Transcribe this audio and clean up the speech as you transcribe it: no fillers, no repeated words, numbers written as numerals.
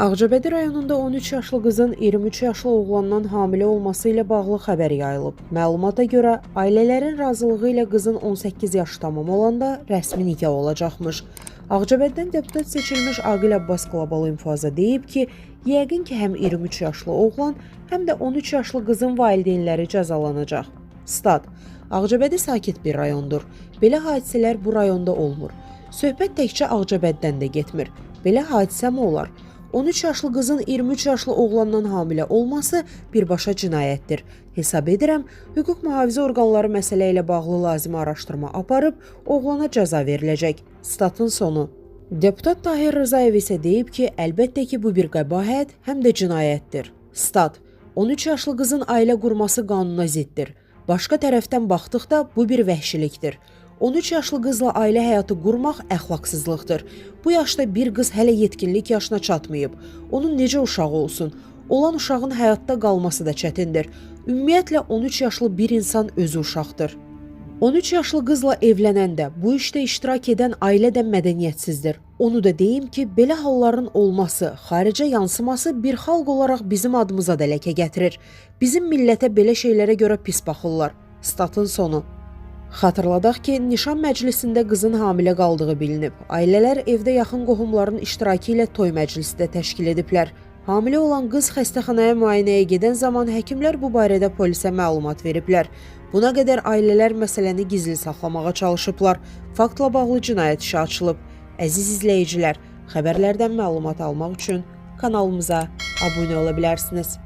Ağcabədi rayonunda 13 yaşlı qızın 23 yaşlı oğlandan hamilə olması ilə bağlı xəbər yayılıb. Məlumata görə, ailələrin razılığı ilə qızın 18 yaşı tamam olanda rəsmi nikah olacaqmış. Ağcabədidən deputat seçilmiş Aqil Abbas Qlabalı infoza deyib ki, yəqin ki, həm 23 yaşlı oğlan, həm də 13 yaşlı qızın valideynləri cəzalanacaq. Stat: Ağcabədi sakit bir rayondur. Belə hadisələr bu rayonda olmur. Söhbət təkcə Ağcabədidən də getmir. Belə hadisə mi olar? 13 yaşlı qızın 23 yaşlı oğlandan hamilə olması birbaşa cinayətdir. Hesab edirəm, hüquq mühafizə orqanları məsələ ilə bağlı lazımi araşdırma aparıb, oğlana cəza veriləcək. Statın sonu. Deputat Tahir Rızayev isə deyib ki, əlbəttə ki, bu bir qəbahət, həm də cinayətdir. Stat: 13 yaşlı qızın ailə qurması qanuna ziddir. Başqa tərəfdən baxdıqda bu bir vəhşilikdir. 13 yaşlı qızla ailə həyatı qurmaq əxlaqsızlıqdır. Bu yaşda bir qız hələ yetkinlik yaşına çatmayıb. Onun necə uşağı olsun? Olan uşağın həyatda qalması da çətindir. Ümumiyyətlə 13 yaşlı bir insan özü uşaqdır. 13 yaşlı qızla evlənəndə bu işdə iştirak edən ailə də mədəniyyətsizdir. Onu da deyim ki, belə halların olması, xaricə yansıması bir xalq olaraq bizim adımıza da ləkə gətirir. Bizim millətə belə şeylərə görə pis baxırlar. Statın sonu. Xatırladaq ki, nişan məclisində qızın hamilə qaldığı bilinib. Ailələr evdə yaxın qohumların iştirakı ilə toy məclisi də təşkil ediblər. Hamilə olan qız xəstəxanaya müayinəyə gedən zaman həkimlər bu barədə polisə məlumat veriblər. Buna qədər ailələr məsələni gizli saxlamağa çalışıblar. Faktla bağlı cinayət işi açılıb. Əziz izləyicilər, xəbərlərdən məlumat almaq üçün kanalımıza abunə ola bilərsiniz.